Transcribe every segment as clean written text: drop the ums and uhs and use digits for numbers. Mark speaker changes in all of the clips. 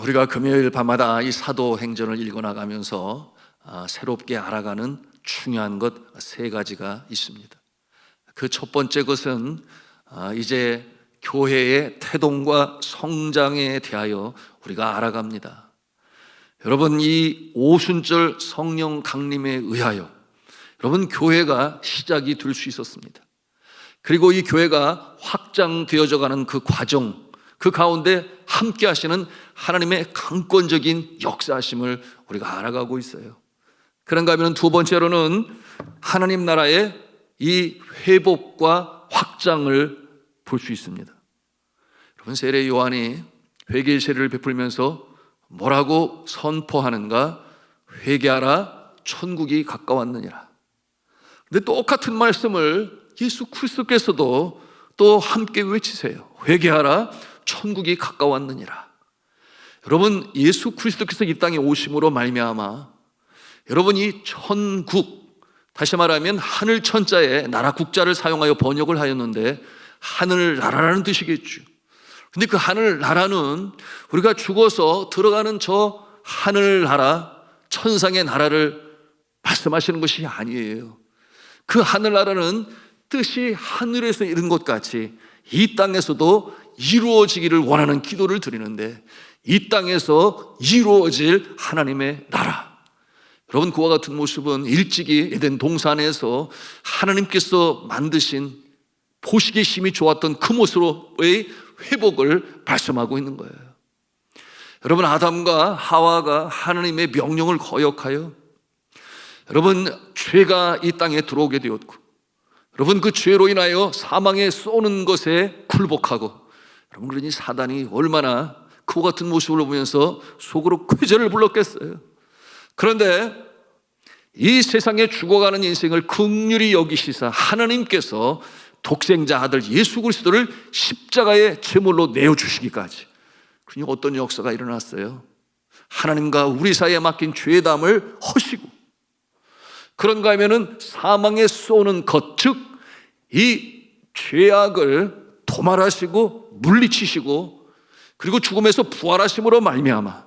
Speaker 1: 우리가 금요일 밤마다 이 사도행전을 읽어나가면서 새롭게 알아가는 중요한 것 세 가지가 있습니다. 그 첫 번째 것은 이제 교회의 태동과 성장에 대하여 우리가 알아갑니다. 여러분, 이 오순절 성령 강림에 의하여 여러분 교회가 시작이 될 수 있었습니다. 그리고 이 교회가 확장되어져 가는 그 과정, 그 가운데 함께 하시는 하나님의 강권적인 역사하심을 우리가 알아가고 있어요. 그런가 하면 두 번째로는 하나님 나라의 이 회복과 확장을 볼 수 있습니다. 여러분, 세례 요한이 회개의 세례를 베풀면서 뭐라고 선포하는가? 회개하라, 천국이 가까웠느니라. 근데 똑같은 말씀을 예수 그리스도께서도 또 함께 외치세요. 회개하라, 천국이 가까웠느니라. 여러분, 예수 그리스도께서 이 땅에 오심으로 말미암아 여러분 이 천국, 다시 말하면 하늘 천자에 나라 국자를 사용하여 번역을 하였는데 하늘나라라는 뜻이겠죠. 근데 그 하늘나라는 우리가 죽어서 들어가는 저 하늘나라, 천상의 나라를 말씀하시는 것이 아니에요. 그 하늘나라는 뜻이 하늘에서 이룬 것 같이 이 땅에서도 이루어지기를 원하는 기도를 드리는데, 이 땅에서 이루어질 하나님의 나라. 여러분, 그와 같은 모습은 일찍이 에덴 동산에서 하나님께서 만드신 보시기에 심히 좋았던 그 모습으로의 회복을 말씀하고 있는 거예요. 여러분, 아담과 하와가 하나님의 명령을 거역하여 여러분 죄가 이 땅에 들어오게 되었고, 여러분 그 죄로 인하여 사망에 쏘는 것에 굴복하고, 여러분 그러니 사단이 얼마나 그와 같은 모습을 보면서 속으로 쾌재를 불렀겠어요. 그런데 이 세상에 죽어가는 인생을 긍휼히 여기시사 하나님께서 독생자 아들 예수 그리스도를 십자가의 제물로 내어주시기까지, 그러니 어떤 역사가 일어났어요. 하나님과 우리 사이에 맡긴 죄담을 허시고, 그런가 하면은 사망에 쏘는 것, 즉 이 죄악을 도말하시고 물리치시고, 그리고 죽음에서 부활하심으로 말미암아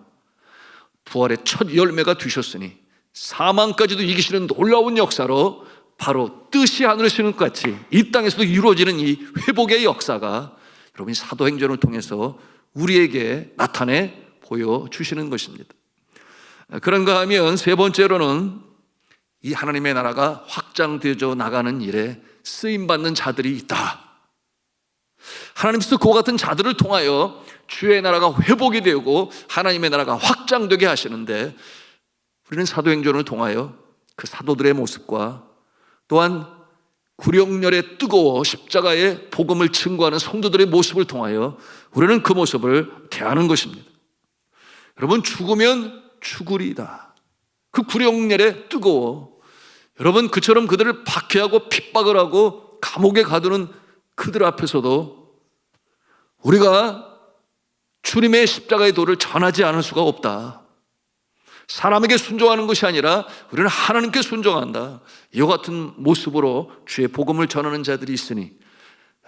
Speaker 1: 부활의 첫 열매가 되셨으니 사망까지도 이기시는 놀라운 역사로 바로 뜻이 하늘에 쓰는 것 같이 이 땅에서도 이루어지는 이 회복의 역사가 여러분 사도행전을 통해서 우리에게 나타내 보여주시는 것입니다. 그런가 하면 세 번째로는 이 하나님의 나라가 확장되어 나가는 일에 쓰임받는 자들이 있다. 하나님께서 그와 같은 자들을 통하여 주의 나라가 회복이 되고 하나님의 나라가 확장되게 하시는데, 우리는 사도행전을 통하여 그 사도들의 모습과 또한 구령열에 뜨거워 십자가의 복음을 증거하는 성도들의 모습을 통하여 우리는 그 모습을 대하는 것입니다. 여러분, 죽으면 죽으리이다. 그 구령열에 뜨거워 여러분 그처럼 그들을 박해하고 핍박을 하고 감옥에 가두는 그들 앞에서도 우리가 주님의 십자가의 도를 전하지 않을 수가 없다. 사람에게 순종하는 것이 아니라 우리는 하나님께 순종한다. 이와 같은 모습으로 주의 복음을 전하는 자들이 있으니,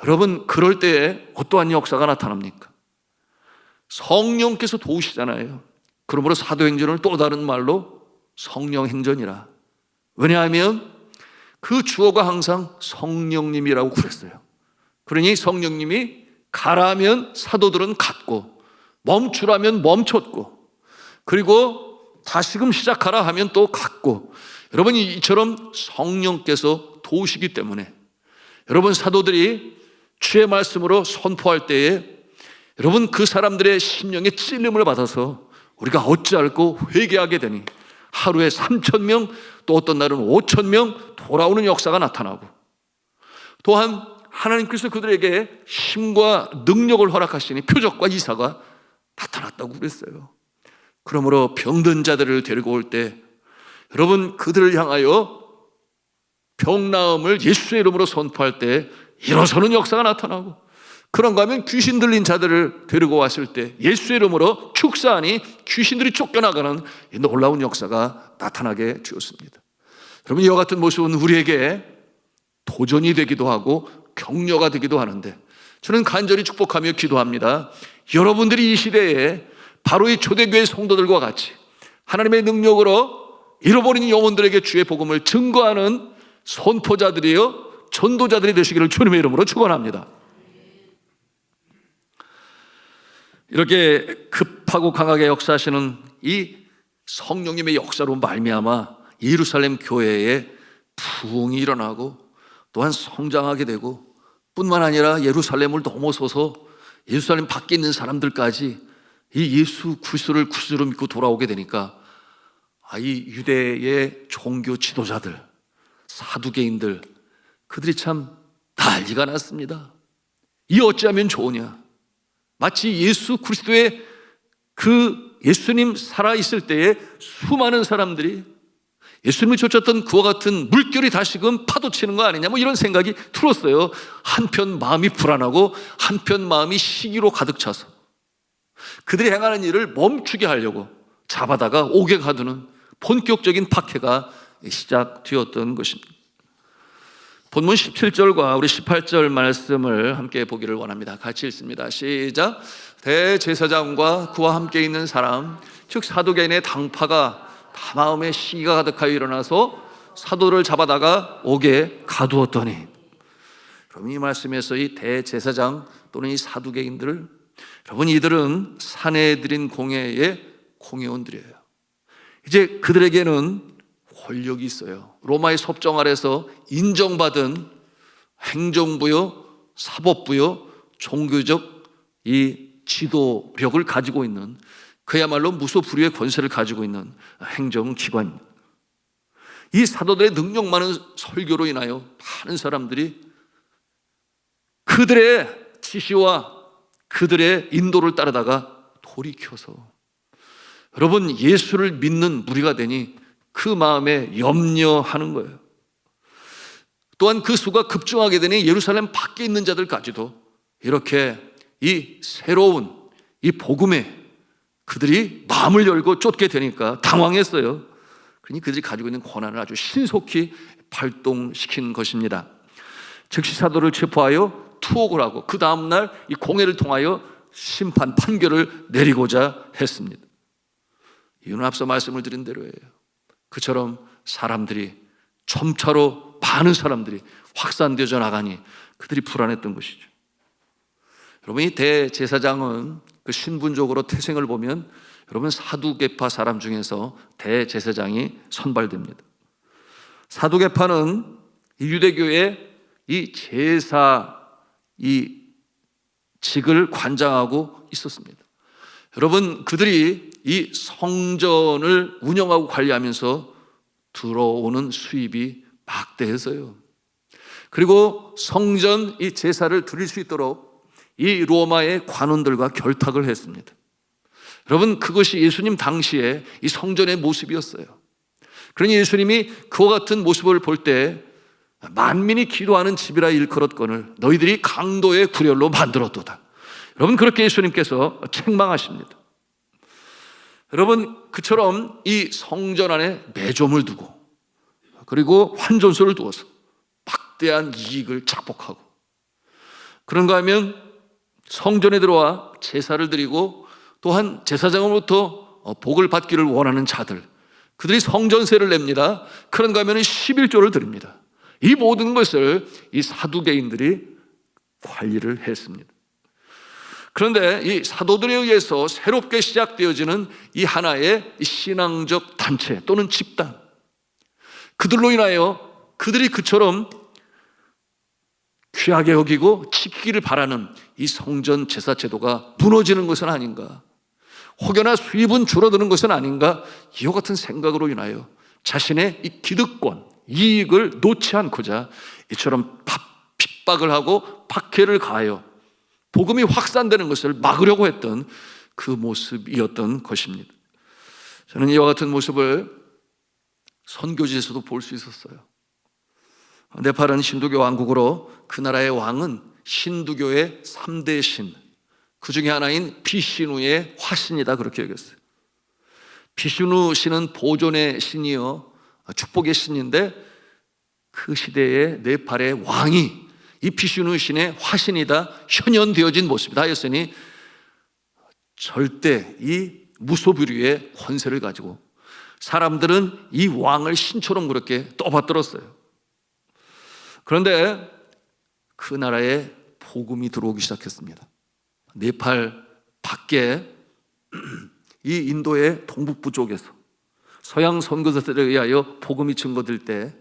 Speaker 1: 여러분 그럴 때에 어떠한 역사가 나타납니까? 성령께서 도우시잖아요. 그러므로 사도행전을 또 다른 말로 성령행전이라. 왜냐하면 그 주어가 항상 성령님이라고 그랬어요. 그러니 성령님이 가라면 사도들은 갔고, 멈추라면 멈췄고, 그리고 다시금 시작하라 하면 또 갔고, 여러분 이처럼 성령께서 도우시기 때문에 여러분 사도들이 주의 말씀으로 선포할 때에 여러분 그 사람들의 심령의 찔림을 받아서 우리가 어찌할꼬 회개하게 되니 하루에 3,000명, 또 어떤 날은 5,000명 돌아오는 역사가 나타나고, 또한 하나님께서 그들에게 힘과 능력을 허락하시니 표적과 이사가 나타났다고 그랬어요. 그러므로 병든 자들을 데리고 올 때 여러분 그들을 향하여 병 나음을 예수의 이름으로 선포할 때 일어서는 역사가 나타나고, 그런가 하면 귀신 들린 자들을 데리고 왔을 때 예수의 이름으로 축사하니 귀신들이 쫓겨나가는 놀라운 역사가 나타나게 되었습니다. 여러분, 이와 같은 모습은 우리에게 도전이 되기도 하고 격려가 되기도 하는데, 저는 간절히 축복하며 기도합니다. 여러분들이 이 시대에 바로 이 초대교회 성도들과 같이 하나님의 능력으로 잃어버린 영혼들에게 주의 복음을 증거하는 선포자들이요 전도자들이 되시기를 주님의 이름으로 축원합니다. 이렇게 급하고 강하게 역사하시는 이 성령님의 역사로 말미암아 예루살렘 교회에 부흥이 일어나고 또한 성장하게 되고, 뿐만 아니라 예루살렘을 넘어서서 예루살렘 밖에 있는 사람들까지 이 예수 그리스도를 구주로 믿고 돌아오게 되니까 이 유대의 종교 지도자들, 사두개인들, 그들이 참 난리가 났습니다. 이 어찌하면 좋으냐? 마치 예수 그리스도의 그 예수님 살아있을 때에 수많은 사람들이 예수님을 쫓았던 그와 같은 물결이 다시금 파도치는 거 아니냐, 뭐 이런 생각이 들었어요. 한편 마음이 불안하고 한편 마음이 시기로 가득 차서 그들이 행하는 일을 멈추게 하려고 잡아다가 옥에 가두는 본격적인 박해가 시작되었던 것입니다. 본문 17절과 우리 18절 말씀을 함께 보기를 원합니다. 같이 읽습니다. 시작. 대제사장과 그와 함께 있는 사람, 즉 사두개인의 당파가 다 마음에 시기가 가득하여 일어나서 사도를 잡아다가 옥에 가두었더니, 그럼 이 말씀에서 이 대제사장 또는 이 사두개인들을, 여러분 이들은 사내들인 공회의 공회원들이에요. 이제 그들에게는 권력이 있어요. 로마의 섭정 아래서 인정받은 행정부요, 사법부요, 종교적 이 지도력을 가지고 있는, 그야말로 무소불위의 권세를 가지고 있는 행정기관입니다. 이 사도들의 능력 많은 설교로 인하여 많은 사람들이 그들의 지시와 그들의 인도를 따르다가 돌이켜서, 여러분 예수를 믿는 무리가 되니 그 마음에 염려하는 거예요. 또한 그 수가 급증하게 되니 예루살렘 밖에 있는 자들까지도 이렇게 이 새로운 이 복음에 그들이 마음을 열고 쫓게 되니까 당황했어요. 그러니 그들이 가지고 있는 권한을 아주 신속히 발동시킨 것입니다. 즉시 사도를 체포하여 투옥을 하고 그 다음날 이 공회를 통하여 심판 판결을 내리고자 했습니다. 이유는 앞서 말씀을 드린 대로예요. 그처럼 사람들이 점차로 많은 사람들이 확산되어져 나가니 그들이 불안했던 것이죠. 여러분 이 대제사장은 그 신분적으로 태생을 보면 여러분 사두개파 사람 중에서 대제사장이 선발됩니다. 사두개파는 이 유대교의 이 제사 이 직을 관장하고 있었습니다. 여러분 그들이 이 성전을 운영하고 관리하면서 들어오는 수입이 막대해서요. 그리고 성전 이 제사를 드릴 수 있도록 이 로마의 관원들과 결탁을 했습니다. 여러분 그것이 예수님 당시에 이 성전의 모습이었어요. 그러니 예수님이 그와 같은 모습을 볼 때 만민이 기도하는 집이라 일컬었거늘 너희들이 강도의 구렬로 만들었도다. 여러분 그렇게 예수님께서 책망하십니다. 여러분 그처럼 이 성전 안에 매점을 두고 그리고 환전소를 두어서 막대한 이익을 착복하고, 그런가 하면 성전에 들어와 제사를 드리고 또한 제사장으로부터 복을 받기를 원하는 자들, 그들이 성전세를 냅니다. 그런가 하면 11조를 드립니다. 이 모든 것을 이 사두개인들이 관리를 했습니다. 그런데 이 사도들에 의해서 새롭게 시작되어지는 이 하나의 신앙적 단체 또는 집단, 그들로 인하여 그들이 그처럼 귀하게 여기고 지키기를 바라는 이 성전 제사 제도가 무너지는 것은 아닌가, 혹여나 수입은 줄어드는 것은 아닌가, 이와 같은 생각으로 인하여 자신의 이 기득권, 이익을 놓지 않고자 이처럼 핍박을 하고 박해를 가하여 복음이 확산되는 것을 막으려고 했던 그 모습이었던 것입니다. 저는 이와 같은 모습을 선교지에서도 볼 수 있었어요. 네팔은 힌두교 왕국으로 그 나라의 왕은 힌두교의 3대 신, 그 중에 하나인 비슈누의 화신이다 그렇게 여겼어요. 비슈누 신은 보존의 신이요 축복의 신인데, 그 시대의 네팔의 왕이 이 비슈누 신의 화신이다 현현되어진 모습이다 하였으니 절대 이 무소불위의 권세를 가지고 사람들은 이 왕을 신처럼 그렇게 떠받들었어요. 그런데 그 나라에 복음이 들어오기 시작했습니다. 네팔 밖에 이 인도의 동북부 쪽에서 서양 선교사들에 의하여 복음이 증거될 때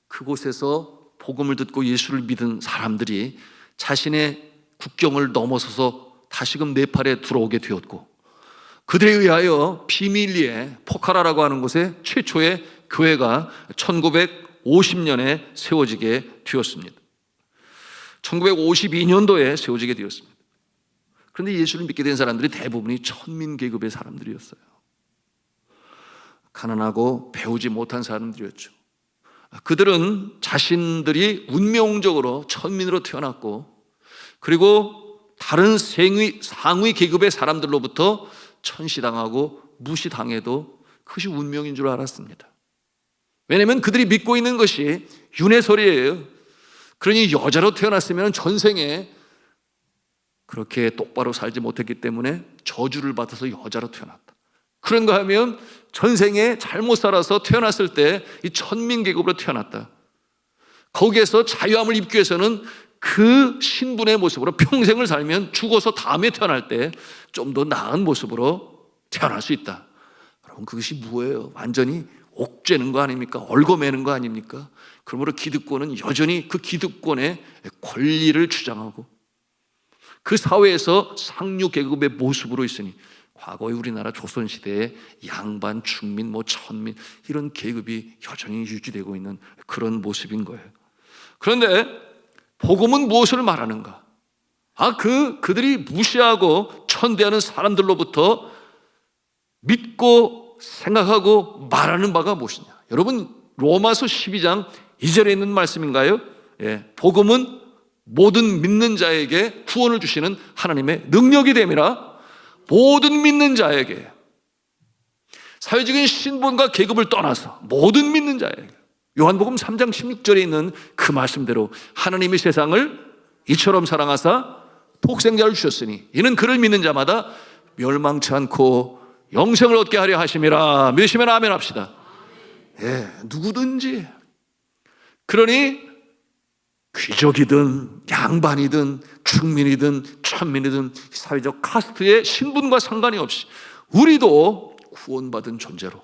Speaker 1: 그곳에서 복음을 듣고 예수를 믿은 사람들이 자신의 국경을 넘어서서 다시금 네팔에 들어오게 되었고, 그들에 의하여 비밀리에 포카라라고 하는 곳에 최초의 교회가 1950년에 세워지게 되었습니다. 1952년도에 세워지게 되었습니다. 그런데 예수를 믿게 된 사람들이 대부분이 천민 계급의 사람들이었어요. 가난하고 배우지 못한 사람들이었죠. 그들은 자신들이 운명적으로 천민으로 태어났고, 그리고 다른 상위 계급의 사람들로부터 천시당하고 무시당해도 그것이 운명인 줄 알았습니다. 왜냐하면 그들이 믿고 있는 것이 윤회설이에요. 그러니 여자로 태어났으면 전생에 그렇게 똑바로 살지 못했기 때문에 저주를 받아서 여자로 태어났다. 그런가 하면 전생에 잘못 살아서 태어났을 때 이 천민계급으로 태어났다. 거기에서 자유함을 입기 위해서는 그 신분의 모습으로 평생을 살면 죽어서 다음에 태어날 때 좀 더 나은 모습으로 태어날 수 있다. 여러분, 그것이 뭐예요? 완전히 옥죄는 거 아닙니까? 얽어매는 거 아닙니까? 그러므로 기득권은 여전히 그 기득권의 권리를 주장하고 그 사회에서 상류 계급의 모습으로 있으니, 과거의 우리나라 조선시대의 양반, 중민, 천민 이런 계급이 여전히 유지되고 있는 그런 모습인 거예요. 그런데 복음은 무엇을 말하는가? 그들이 무시하고 천대하는 사람들로부터 믿고 생각하고 말하는 바가 무엇이냐? 여러분, 로마서 12장 2절에 있는 말씀인가요? 복음은 모든 믿는 자에게 구원을 주시는 하나님의 능력이 됨이라. 모든 믿는 자에게, 사회적인 신분과 계급을 떠나서 모든 믿는 자에게, 요한복음 3장 16절에 있는 그 말씀대로 하나님이 세상을 이처럼 사랑하사 독생자를 주셨으니 이는 그를 믿는 자마다 멸망치 않고 영생을 얻게 하려 하심이라. 믿으시면 아멘 합시다. 누구든지, 그러니 귀족이든 양반이든 중민이든 천민이든 사회적 카스트의 신분과 상관이 없이 우리도 구원받은 존재로,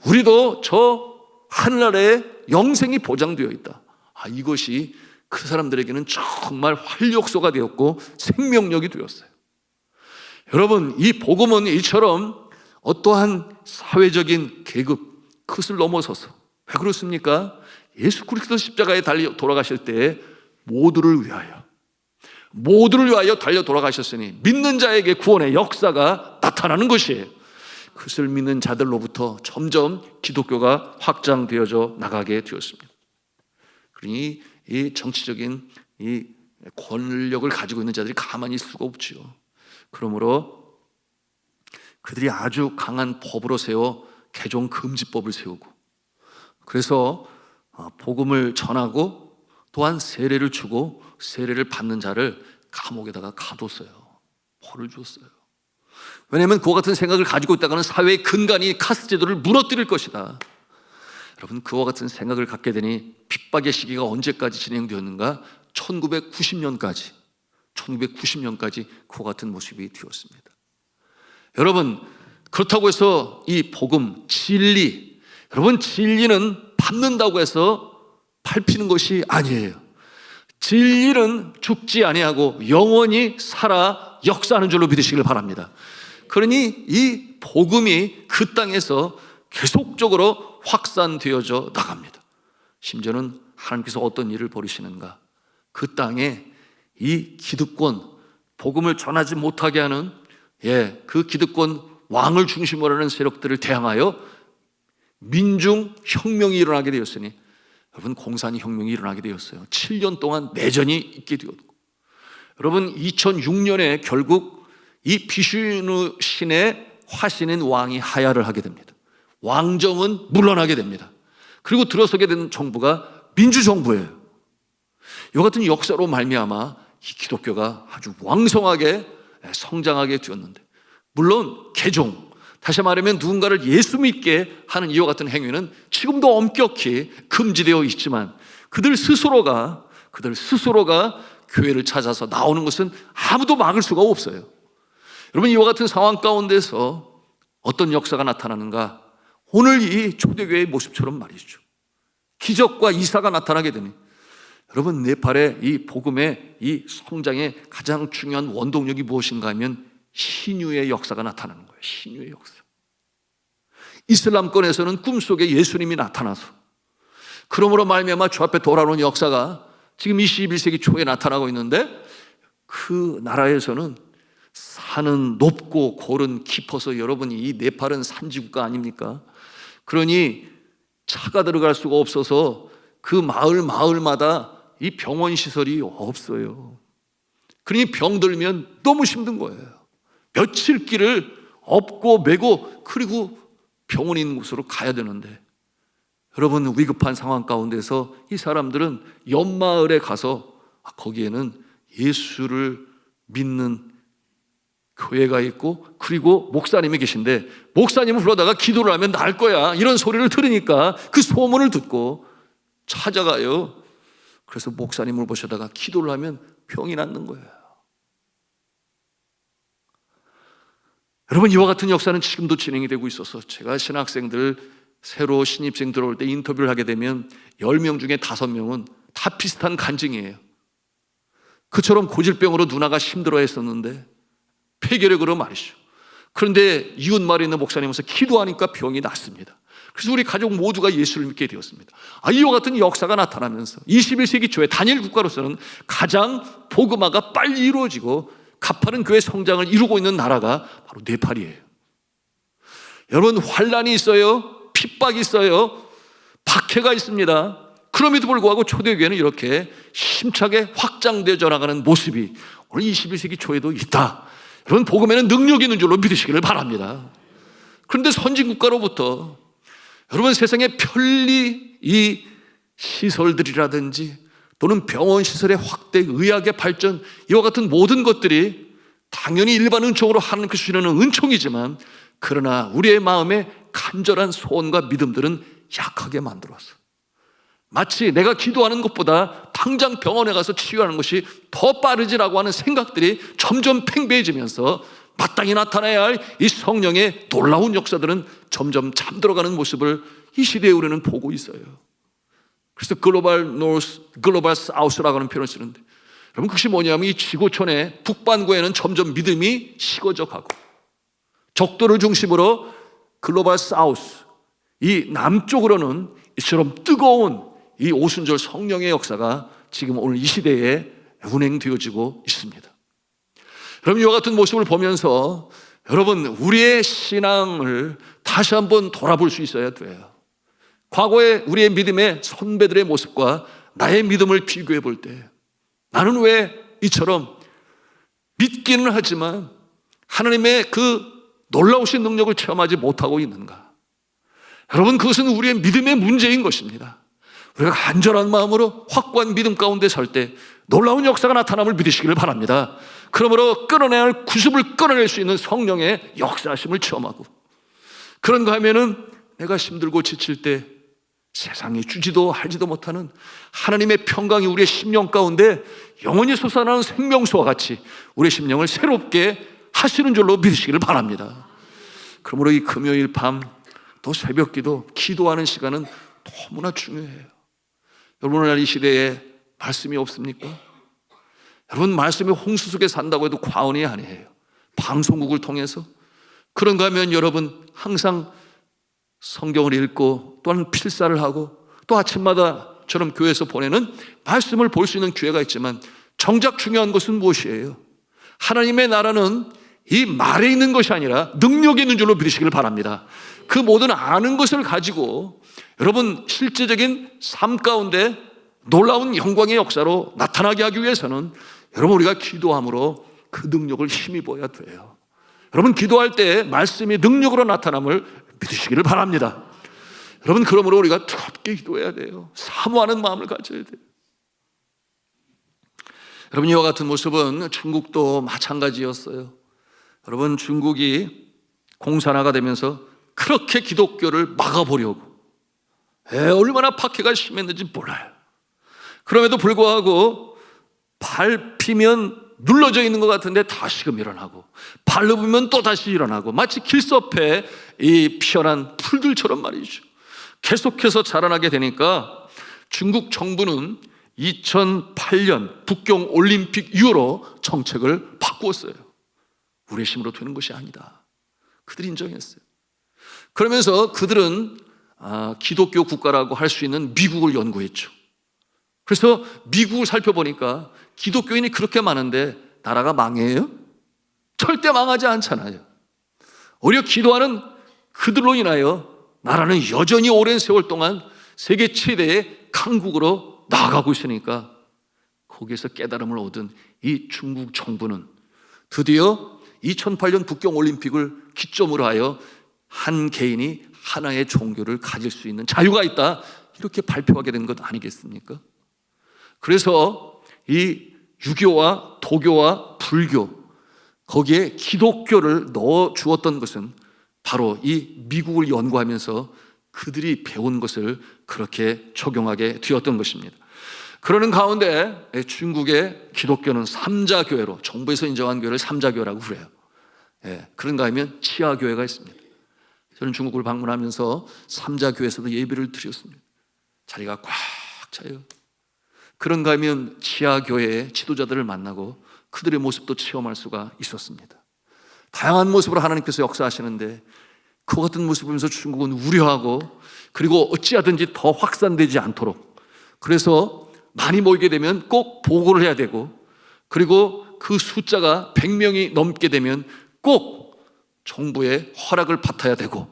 Speaker 1: 우리도 저 하늘나라에 영생이 보장되어 있다. 이것이 그 사람들에게는 정말 활력소가 되었고 생명력이 되었어요. 여러분, 이 복음은 이처럼 어떠한 사회적인 계급, 그것을 넘어서서, 왜 그렇습니까? 예수 그리스도 십자가에 달려 돌아가실 때 모두를 위하여 달려 돌아가셨으니 믿는 자에게 구원의 역사가 나타나는 것이에요. 그것을 믿는 자들로부터 점점 기독교가 확장되어져 나가게 되었습니다. 그러니 이 정치적인 이 권력을 가지고 있는 자들이 가만히 있을 수가 없지요. 그러므로 그들이 아주 강한 법으로 세워 개종 금지법을 세우고, 그래서 복음을 전하고 또한 세례를 주고 세례를 받는 자를 감옥에다가 가뒀어요. 벌을 줬어요. 왜냐하면 그와 같은 생각을 가지고 있다가는 사회의 근간이 카스트 제도를 무너뜨릴 것이다. 여러분, 그와 같은 생각을 갖게 되니 핍박의 시기가 언제까지 진행되었는가? 1990년까지 그와 같은 모습이 되었습니다. 여러분, 그렇다고 해서 이 복음, 진리, 여러분, 진리는 밟는다고 해서 밟히는 것이 아니에요. 진리는 죽지 아니하고 영원히 살아 역사하는 줄로 믿으시길 바랍니다. 그러니 이 복음이 그 땅에서 계속적으로 확산되어져 나갑니다. 심지어는 하나님께서 어떤 일을 벌이시는가? 그 땅에 이 기득권, 복음을 전하지 못하게 하는 그 기득권 왕을 중심으로 하는 세력들을 대항하여 민중혁명이 일어나게 되었으니, 여러분, 공산혁명이 일어나게 되었어요. 7년 동안 내전이 있게 되었고, 여러분, 2006년에 결국 이 비슈누 신의 화신인 왕이 하야를 하게 됩니다. 왕정은 물러나게 됩니다. 그리고 들어서게 된 정부가 민주정부예요. 이 같은 역사로 말미암아 이 기독교가 아주 왕성하게 성장하게 되었는데, 물론 개종, 다시 말하면 누군가를 예수 믿게 하는 이와 같은 행위는 지금도 엄격히 금지되어 있지만 그들 스스로가 교회를 찾아서 나오는 것은 아무도 막을 수가 없어요. 여러분, 이와 같은 상황 가운데서 어떤 역사가 나타나는가? 오늘 이 초대교회의 모습처럼 말이죠. 기적과 이사가 나타나게 되니, 여러분, 네팔의 이 복음의 이 성장의 가장 중요한 원동력이 무엇인가 하면 신유의 역사가 나타나는 거예요. 신유의 역사. 이슬람권에서는 꿈속에 예수님이 나타나서 그러므로 말미암아 주 앞에 돌아오는 역사가 지금 21세기 초에 나타나고 있는데, 그 나라에서는 산은 높고 골은 깊어서, 여러분이 이 네팔은 산지국가 아닙니까? 그러니 차가 들어갈 수가 없어서 그 마을마다 이 병원 시설이 없어요. 그러니 병들면 너무 힘든 거예요. 며칠 길을 업고 메고 그리고 병원 있는 곳으로 가야 되는데, 여러분, 위급한 상황 가운데서 이 사람들은 옆마을에 가서 거기에는 예수를 믿는 교회가 있고 그리고 목사님이 계신데, 목사님을 불러다가 기도를 하면 나을 거야 이런 소리를 들으니까 그 소문을 듣고 찾아가요. 그래서 목사님을 모셔다가 기도를 하면 병이 낫는 거예요. 여러분, 이와 같은 역사는 지금도 진행이 되고 있어서 제가 신학생들 새로 신입생 들어올 때 인터뷰를 하게 되면 10명 중에 5명은 다 비슷한 간증이에요. 그처럼 고질병으로 누나가 힘들어했었는데 폐결핵으로 말이죠. 그런데 이웃마을에 있는 목사님 와서 기도하니까 병이 낫습니다. 그래서 우리 가족 모두가 예수를 믿게 되었습니다. 이와 같은 역사가 나타나면서 21세기 초에 단일 국가로서는 가장 복음화가 빨리 이루어지고 가파른 교회 성장을 이루고 있는 나라가 바로 네팔이에요. 여러분, 환란이 있어요. 핍박이 있어요. 박해가 있습니다. 그럼에도 불구하고 초대교회는 이렇게 힘차게 확장되어 나가는 모습이 오늘 21세기 초에도 있다. 여러분, 복음에는 능력이 있는 줄로 믿으시기를 바랍니다. 그런데 선진국가로부터 여러분, 세상의 편리 이 시설들이라든지 또는 병원 시설의 확대, 의학의 발전, 이와 같은 모든 것들이 당연히 일반 은총으로 하나님께서 주시는 은총이지만, 그러나 우리의 마음에 간절한 소원과 믿음들은 약하게 만들어서 마치 내가 기도하는 것보다 당장 병원에 가서 치유하는 것이 더 빠르지라고 하는 생각들이 점점 팽배해지면서 마땅히 나타나야 할 이 성령의 놀라운 역사들은 점점 잠들어가는 모습을 이 시대에 우리는 보고 있어요. 그래서 글로벌 노스, 글로벌 사우스라고 하는 표현을 쓰는데, 여러분, 그것이 뭐냐면 이 지구촌의 북반구에는 점점 믿음이 식어져 가고, 적도를 중심으로 글로벌 사우스, 이 남쪽으로는 이처럼 뜨거운 이 오순절 성령의 역사가 지금 오늘 이 시대에 운행되어지고 있습니다. 여러분, 이와 같은 모습을 보면서 여러분, 우리의 신앙을 다시 한번 돌아볼 수 있어야 돼요. 과거의 우리의 믿음의 선배들의 모습과 나의 믿음을 비교해 볼 때, 나는 왜 이처럼 믿기는 하지만 하나님의 그 놀라우신 능력을 체험하지 못하고 있는가? 여러분, 그것은 우리의 믿음의 문제인 것입니다. 우리가 간절한 마음으로 확고한 믿음 가운데 설 때 놀라운 역사가 나타남을 믿으시기를 바랍니다. 그러므로 끊어내야 할 구습을 끊어낼 수 있는 성령의 역사하심을 체험하고, 그런가 하면은 내가 힘들고 지칠 때 세상이 주지도 알지도 못하는 하나님의 평강이 우리의 심령 가운데 영원히 솟아나는 생명수와 같이 우리의 심령을 새롭게 하시는 줄로 믿으시기를 바랍니다. 그러므로 이 금요일 밤 또 새벽기도 기도하는 시간은 너무나 중요해요. 여러분, 오늘날 이 시대에 말씀이 없습니까? 여러분, 말씀이 홍수 속에 산다고 해도 과언이 아니에요. 방송국을 통해서. 그런가 하면 여러분, 항상 성경을 읽고 또한 필사를 하고 또 아침마다 저런 교회에서 보내는 말씀을 볼 수 있는 기회가 있지만, 정작 중요한 것은 무엇이에요? 하나님의 나라는 이 말에 있는 것이 아니라 능력이 있는 줄로 믿으시기를 바랍니다. 그 모든 아는 것을 가지고 여러분, 실제적인 삶 가운데 놀라운 영광의 역사로 나타나게 하기 위해서는 여러분, 우리가 기도함으로 그 능력을 힘입어야 돼요. 여러분, 기도할 때 말씀이 능력으로 나타남을 믿으시기를 바랍니다. 여러분, 그러므로 우리가 뜨겁게 기도해야 돼요. 사모하는 마음을 가져야 돼요. 여러분, 이와 같은 모습은 중국도 마찬가지였어요. 여러분, 중국이 공산화가 되면서 그렇게 기독교를 막아보려고 얼마나 박해가 심했는지 몰라요. 그럼에도 불구하고 밟히면 눌러져 있는 것 같은데 다시금 일어나고, 밟으면 또 다시 일어나고, 마치 길섭에 이 피어난 풀들처럼 말이죠. 계속해서 자라나게 되니까 중국 정부는 2008년 북경 올림픽 이후로 정책을 바꾸었어요. 우리의 힘으로 되는 것이 아니다. 그들이 인정했어요. 그러면서 그들은 기독교 국가라고 할 수 있는 미국을 연구했죠. 그래서 미국을 살펴보니까 기독교인이 그렇게 많은데 나라가 망해요? 절대 망하지 않잖아요. 오히려 기도하는 그들로 인하여 나라는 여전히 오랜 세월 동안 세계 최대의 강국으로 나아가고 있으니까, 거기에서 깨달음을 얻은 이 중국 정부는 드디어 2008년 북경 올림픽을 기점으로 하여 한 개인이 하나의 종교를 가질 수 있는 자유가 있다, 이렇게 발표하게 된 것 아니겠습니까? 그래서 이 유교와 도교와 불교, 거기에 기독교를 넣어 주었던 것은 바로 이 미국을 연구하면서 그들이 배운 것을 그렇게 적용하게 되었던 것입니다. 그러는 가운데 중국의 기독교는 삼자교회로, 정부에서 인정한 교회를 삼자교회라고 그래요. 그런가 하면 치아교회가 있습니다. 저는 중국을 방문하면서 삼자교회에서도 예배를 드렸습니다. 자리가 꽉 차요. 그런가 하면 치아교회의 지도자들을 만나고 그들의 모습도 체험할 수가 있었습니다. 다양한 모습으로 하나님께서 역사하시는데, 그 같은 모습을 보면서 중국은 우려하고, 그리고 어찌하든지 더 확산되지 않도록, 그래서 많이 모이게 되면 꼭 보고를 해야 되고, 그리고 그 숫자가 100명이 넘게 되면 꼭 정부의 허락을 받아야 되고,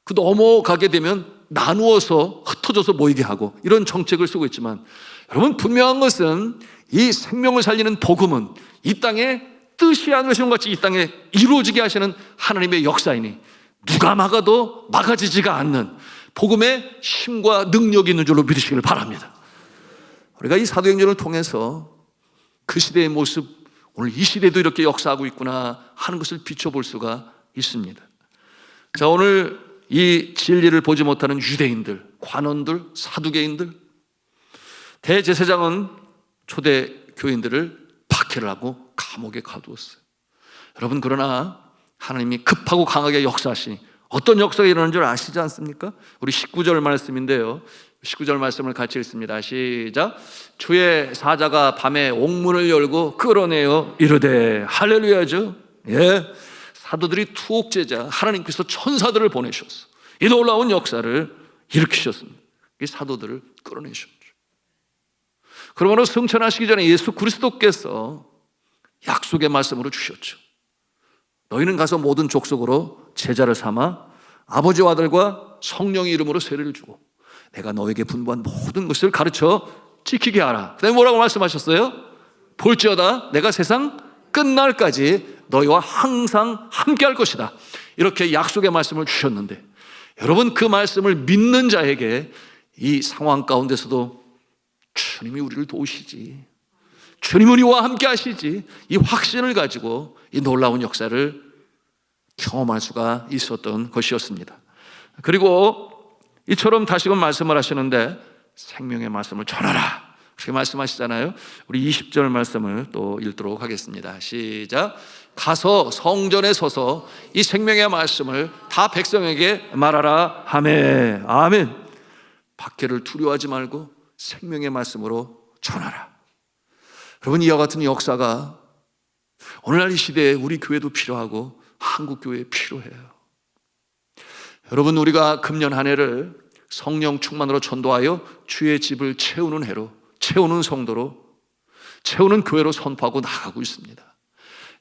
Speaker 1: 그 넘어가게 되면 나누어서 흩어져서 모이게 하고, 이런 정책을 쓰고 있지만, 여러분, 분명한 것은 이 생명을 살리는 복음은 이 땅에 뜻이 하신 것 같이 이 땅에 이루어지게 하시는 하나님의 역사이니, 누가 막아도 막아지지가 않는 복음의 힘과 능력이 있는 줄로 믿으시기를 바랍니다. 우리가 이 사도행전을 통해서 그 시대의 모습, 오늘 이 시대도 이렇게 역사하고 있구나 하는 것을 비춰볼 수가 있습니다. 자, 오늘 이 진리를 보지 못하는 유대인들, 관원들, 사두개인들, 대제사장은 초대 교인들을 박해를 하고 감옥에 가두었어요. 여러분, 그러나 하나님이 급하고 강하게 역사하시니 어떤 역사가 일어나는 줄 아시지 않습니까? 우리 19절 말씀인데요, 19절 말씀을 같이 읽습니다. 시작. 주의 사자가 밤에 옥문을 열고 끌어내어 이르되, 할렐루야죠. 사도들이 투옥제자 하나님께서 천사들을 보내셨어. 이 놀라운 역사를 일으키셨습니다. 이 사도들을 끌어내셨죠. 그러므로 승천하시기 전에 예수 그리스도께서 약속의 말씀으로 주셨죠. 너희는 가서 모든 족속으로 제자를 삼아 아버지와 아들과 성령의 이름으로 세례를 주고 내가 너에게 분부한 모든 것을 가르쳐 지키게 하라. 그다음에 뭐라고 말씀하셨어요? 볼지어다 내가 세상 끝날까지 너희와 항상 함께 할 것이다. 이렇게 약속의 말씀을 주셨는데, 여러분, 그 말씀을 믿는 자에게 이 상황 가운데서도 주님이 우리를 도우시지, 주님 우리와 함께 하시지, 이 확신을 가지고 이 놀라운 역사를 경험할 수가 있었던 것이었습니다. 그리고 이처럼 다시금 말씀을 하시는데, 생명의 말씀을 전하라 그렇게 말씀하시잖아요. 우리 20절 말씀을 또 읽도록 하겠습니다. 시작. 가서 성전에 서서 이 생명의 말씀을 다 백성에게 말하라 하매. 아멘. 박해를 두려워하지 말고 생명의 말씀으로 전하라. 여러분, 이와 같은 역사가 오늘날 이 시대에 우리 교회도 필요하고 한국교회에 필요해요. 여러분, 우리가 금년 한 해를 성령 충만으로 전도하여 주의 집을 채우는 해로, 채우는 성도로, 채우는 교회로 선포하고 나가고 있습니다.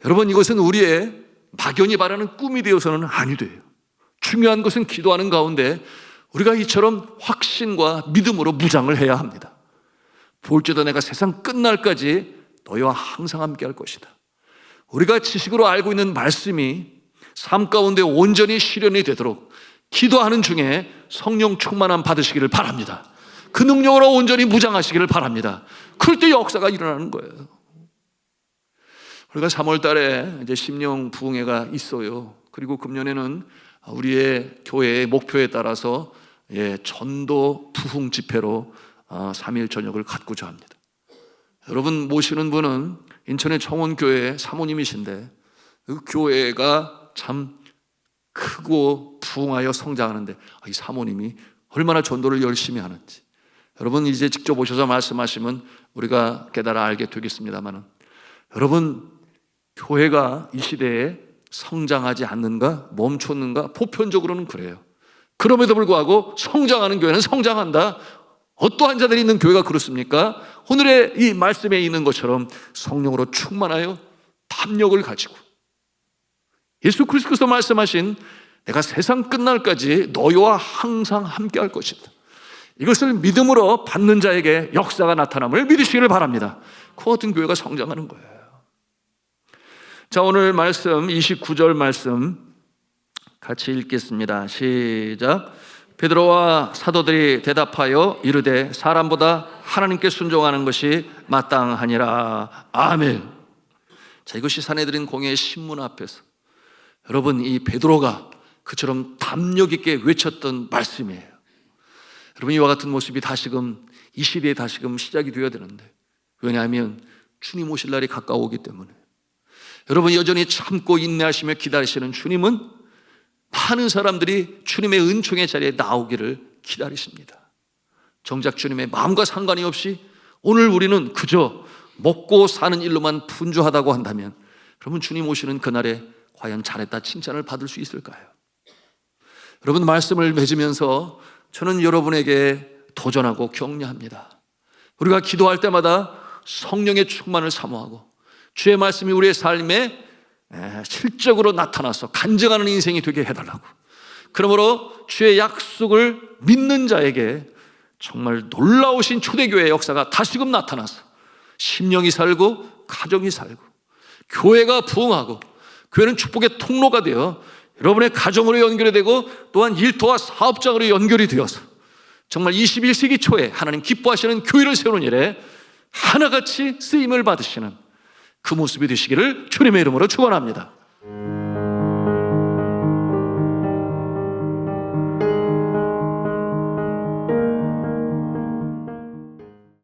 Speaker 1: 여러분, 이것은 우리의 막연히 바라는 꿈이 되어서는 아니 돼요. 중요한 것은 기도하는 가운데 우리가 이처럼 확신과 믿음으로 무장을 해야 합니다. 볼지어다 내가 세상 끝날까지 너희와 항상 함께 할 것이다. 우리가 지식으로 알고 있는 말씀이 삶 가운데 온전히 실현이 되도록 기도하는 중에 성령 충만함 받으시기를 바랍니다. 그 능력으로 온전히 무장하시기를 바랍니다. 그럴 때 역사가 일어나는 거예요. 우리가 3월 달에 이제 심령 부흥회가 있어요. 그리고 금년에는 우리의 교회의 목표에 따라서 전도 부흥 집회로 3일 저녁을 갖고자 합니다. 여러분 모시는 분은 인천의 청원교회 사모님이신데 그 교회가 참 크고 부흥하여 성장하는데 이 사모님이 얼마나 전도를 열심히 하는지 여러분 이제 직접 오셔서 말씀하시면 우리가 깨달아 알게 되겠습니다만, 여러분 교회가 이 시대에 성장하지 않는가 멈췄는가 보편적으로는 그래요. 그럼에도 불구하고 성장하는 교회는 성장한다. 어떠한 자들이 있는 교회가 그렇습니까? 오늘의 이 말씀에 있는 것처럼 성령으로 충만하여 담력을 가지고 예수 그리스도께서 말씀하신 내가 세상 끝날까지 너희와 항상 함께 할 것이다, 이것을 믿음으로 받는 자에게 역사가 나타남을 믿으시기를 바랍니다. 그 같은 교회가 성장하는 거예요. 자, 오늘 말씀 29절 말씀 같이 읽겠습니다. 시작. 베드로와 사도들이 대답하여 이르되 사람보다 하나님께 순종하는 것이 마땅하니라. 아멘. 자, 이것이 사내들인 공회의 신문 앞에서 여러분 이 베드로가 그처럼 담력 있게 외쳤던 말씀이에요. 여러분 이와 같은 모습이 다시금 이 시대에 다시금 시작이 되어야 되는데, 왜냐하면 주님 오실 날이 가까우기 때문에. 여러분 여전히 참고 인내하시며 기다리시는 주님은 많은 사람들이 주님의 은총의 자리에 나오기를 기다리십니다. 정작 주님의 마음과 상관이 없이 오늘 우리는 그저 먹고 사는 일로만 분주하다고 한다면 그러면 주님 오시는 그날에 과연 잘했다 칭찬을 받을 수 있을까요? 여러분 말씀을 맺으면서 저는 여러분에게 도전하고 격려합니다. 우리가 기도할 때마다 성령의 충만을 사모하고 주의 말씀이 우리의 삶에 실적으로 나타나서 간증하는 인생이 되게 해달라고, 그러므로 주의 약속을 믿는 자에게 정말 놀라우신 초대교회의 역사가 다시금 나타나서 심령이 살고 가정이 살고 교회가 부흥하고 교회는 축복의 통로가 되어 여러분의 가정으로 연결이 되고 또한 일터와 사업장으로 연결이 되어서 정말 21세기 초에 하나님 기뻐하시는 교회를 세우는 일에 하나같이 쓰임을 받으시는 그 모습이 되시기를 주님의 이름으로 축원합니다.